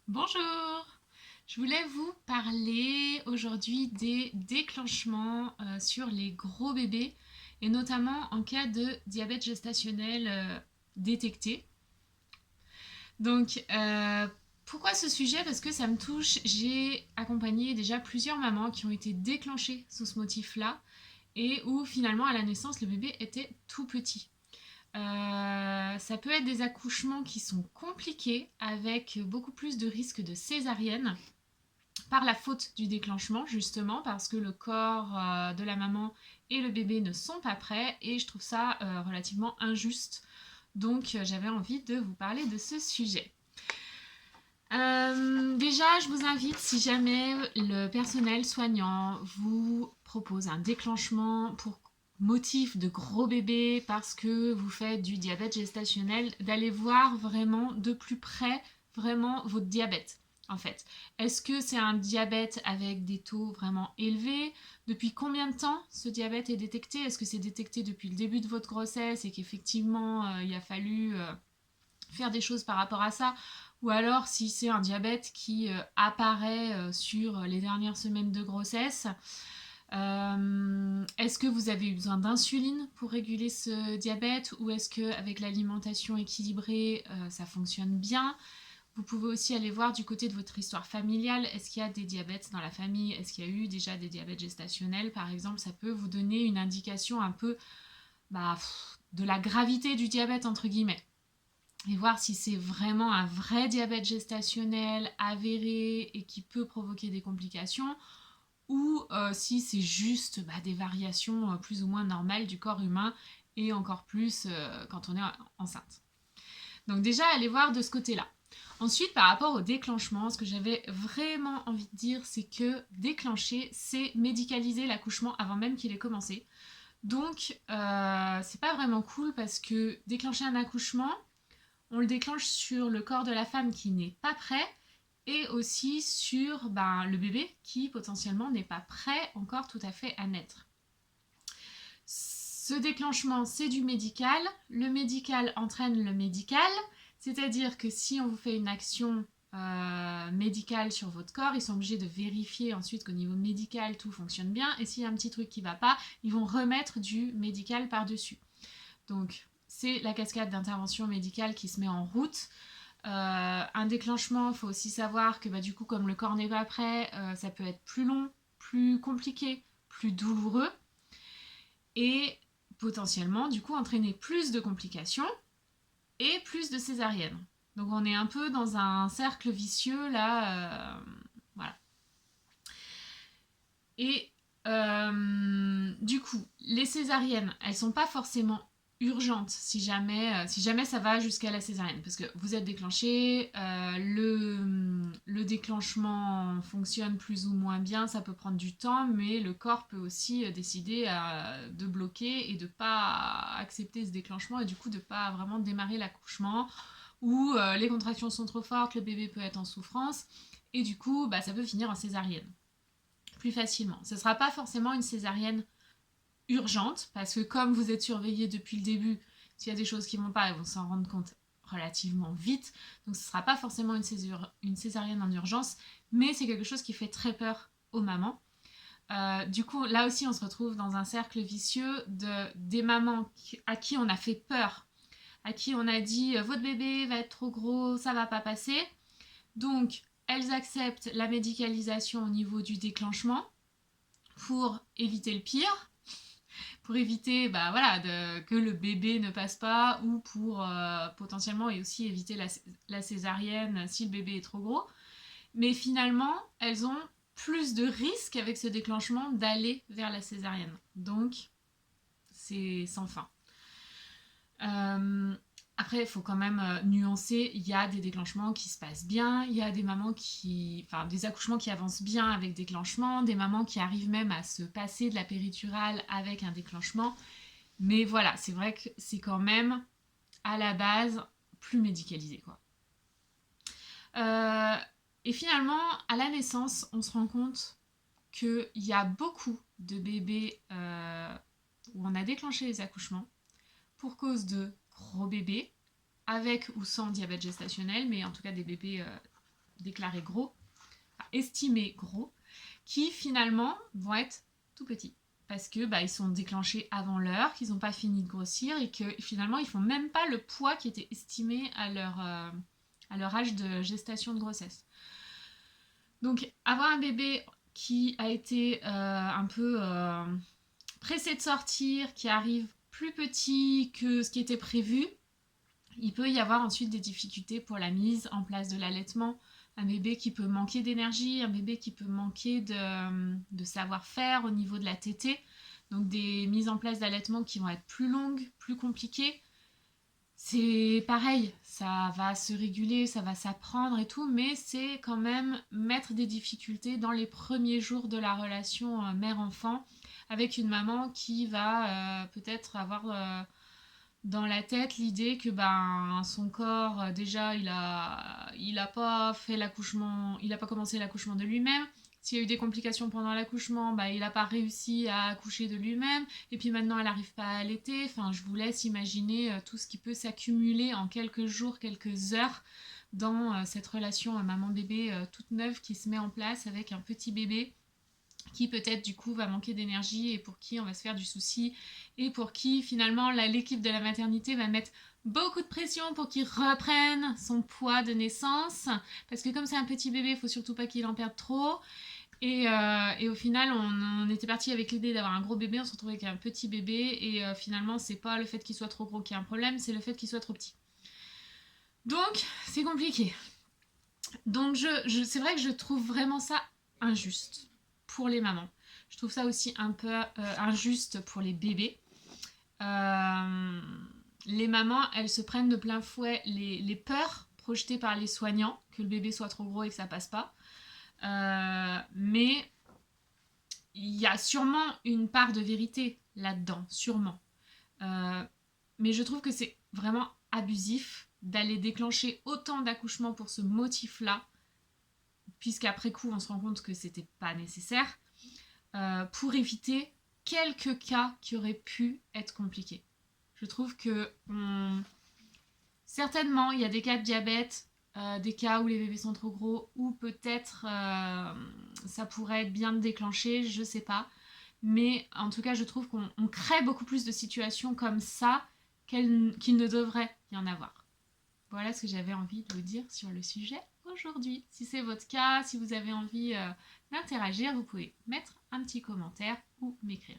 Bonjour! Je voulais vous parler aujourd'hui des déclenchements sur les gros bébés et notamment en cas de diabète gestationnel détecté. Donc, pourquoi ce sujet? Parce que ça me touche. J'ai accompagné déjà plusieurs mamans qui ont été déclenchées sous ce motif-là et où finalement à la naissance le bébé était tout petit. Ça peut être des accouchements qui sont compliqués avec beaucoup plus de risques de césarienne par la faute du déclenchement justement parce que le corps de la maman et le bébé ne sont pas prêts et je trouve ça relativement injuste. Donc j'avais envie de vous parler de ce sujet. Déjà, je vous invite, si jamais le personnel soignant vous propose un déclenchement pour motif de gros bébé parce que vous faites du diabète gestationnel, d'aller voir vraiment de plus près vraiment votre diabète. En fait, est-ce que c'est un diabète avec des taux vraiment élevés? Depuis combien de temps ce diabète est détecté? Est-ce que c'est détecté depuis le début de votre grossesse et qu'effectivement il a fallu faire des choses par rapport à ça, ou alors si c'est un diabète qui apparaît sur les dernières semaines de grossesse. Est-ce que vous avez eu besoin d'insuline pour réguler ce diabète ou est-ce qu'avec l'alimentation équilibrée, ça fonctionne bien? Vous pouvez aussi aller voir du côté de votre histoire familiale. Est-ce qu'il y a des diabètes dans la famille? Est-ce qu'il y a eu déjà des diabètes gestationnels, par exemple? Ça peut vous donner une indication un peu de la gravité du diabète, entre guillemets, et voir si c'est vraiment un vrai diabète gestationnel avéré et qui peut provoquer des complications ou si c'est juste des variations plus ou moins normales du corps humain et encore plus quand on est enceinte. Donc déjà, allez voir de ce côté-là. Ensuite, par rapport au déclenchement, ce que j'avais vraiment envie de dire, c'est que déclencher, c'est médicaliser l'accouchement avant même qu'il ait commencé. Donc, c'est pas vraiment cool parce que déclencher un accouchement, on le déclenche sur le corps de la femme qui n'est pas prêt et aussi sur le bébé qui potentiellement n'est pas prêt encore tout à fait à naître. Ce déclenchement, c'est du médical. Le médical entraîne le médical, c'est-à-dire que si on vous fait une action médicale sur votre corps, ils sont obligés de vérifier ensuite qu'au niveau médical tout fonctionne bien et s'il y a un petit truc qui ne va pas, ils vont remettre du médical par-dessus. Donc c'est la cascade d'intervention médicale qui se met en route. Un déclenchement, il faut aussi savoir que du coup, comme le corps n'est pas prêt, ça peut être plus long, plus compliqué, plus douloureux et potentiellement du coup entraîner plus de complications et plus de césariennes. Donc on est un peu dans un cercle vicieux là, voilà. Et du coup, les césariennes, elles sont pas forcément urgentes si jamais ça va jusqu'à la césarienne. Parce que vous êtes déclenché, le déclenchement fonctionne plus ou moins bien, ça peut prendre du temps, mais le corps peut aussi décider de bloquer et de pas accepter ce déclenchement et du coup de pas vraiment démarrer l'accouchement ou les contractions sont trop fortes, le bébé peut être en souffrance et du coup ça peut finir en césarienne plus facilement. Ce ne sera pas forcément une césarienne urgente, parce que comme vous êtes surveillé depuis le début, s'il y a des choses qui ne vont pas, ils vont s'en rendre compte relativement vite. Donc ce ne sera pas forcément une césarienne en urgence, mais c'est quelque chose qui fait très peur aux mamans. Du coup, là aussi, on se retrouve dans un cercle vicieux des mamans à qui on a fait peur, à qui on a dit votre bébé va être trop gros, ça va pas passer. Donc, elles acceptent la médicalisation au niveau du déclenchement pour éviter le pire, pour éviter que le bébé ne passe pas ou pour potentiellement et aussi éviter la césarienne si le bébé est trop gros. Mais finalement, elles ont plus de risques avec ce déclenchement d'aller vers la césarienne. Donc, c'est sans fin. Après, il faut quand même nuancer, il y a des déclenchements qui se passent bien, il y a des des accouchements qui avancent bien avec déclenchement, des mamans qui arrivent même à se passer de la péridurale avec un déclenchement. Mais voilà, c'est vrai que c'est quand même, à la base, plus médicalisé, quoi. Euh, et finalement, à la naissance, on se rend compte qu'il y a beaucoup de bébés où on a déclenché les accouchements pour cause de gros bébés, avec ou sans diabète gestationnel, mais en tout cas des bébés déclarés gros, estimés gros, qui finalement vont être tout petits. Parce que ils sont déclenchés avant l'heure, qu'ils n'ont pas fini de grossir et que finalement ils font même pas le poids qui était estimé à leur âge de gestation de grossesse. Donc avoir un bébé qui a été un peu pressé de sortir, qui arrive plus petit que ce qui était prévu, il peut y avoir ensuite des difficultés pour la mise en place de l'allaitement. Un bébé qui peut manquer d'énergie, un bébé qui peut manquer de savoir-faire au niveau de la tétée. Donc des mises en place d'allaitement qui vont être plus longues, plus compliquées. C'est pareil, ça va se réguler, ça va s'apprendre et tout, mais c'est quand même mettre des difficultés dans les premiers jours de la relation mère-enfant avec une maman qui va peut-être avoir dans la tête l'idée que son corps déjà il a pas fait l'accouchement, il a pas commencé l'accouchement de lui-même. S'il y a eu des complications pendant l'accouchement, il n'a pas réussi à accoucher de lui-même. Et puis maintenant, elle n'arrive pas à allaiter. Enfin, je vous laisse imaginer tout ce qui peut s'accumuler en quelques jours, quelques heures dans cette relation maman-bébé toute neuve qui se met en place avec un petit bébé qui peut-être du coup va manquer d'énergie et pour qui on va se faire du souci et pour qui finalement l'équipe de la maternité va mettre beaucoup de pression pour qu'il reprenne son poids de naissance parce que comme c'est un petit bébé, il faut surtout pas qu'il en perde trop. Et au final, on était parti avec l'idée d'avoir un gros bébé, on se retrouvait avec un petit bébé et finalement, c'est pas le fait qu'il soit trop gros qui est un problème, c'est le fait qu'il soit trop petit. Donc, c'est compliqué. Donc, c'est vrai que je trouve vraiment ça injuste pour les mamans. Je trouve ça aussi un peu injuste pour les bébés. Les mamans, elles se prennent de plein fouet les peurs projetées par les soignants, que le bébé soit trop gros et que ça passe pas. Mais il y a sûrement une part de vérité là-dedans, sûrement. Mais je trouve que c'est vraiment abusif d'aller déclencher autant d'accouchements pour ce motif-là, puisqu'après coup on se rend compte que c'était pas nécessaire, pour éviter quelques cas qui auraient pu être compliqués. Je trouve que certainement il y a des cas de diabète, des cas où les bébés sont trop gros, ou peut-être ça pourrait être bien de déclencher, je sais pas. Mais en tout cas, je trouve qu'on crée beaucoup plus de situations comme ça qu'il ne devrait y en avoir. Voilà ce que j'avais envie de vous dire sur le sujet aujourd'hui. Si c'est votre cas, si vous avez envie d'interagir, vous pouvez mettre un petit commentaire ou m'écrire.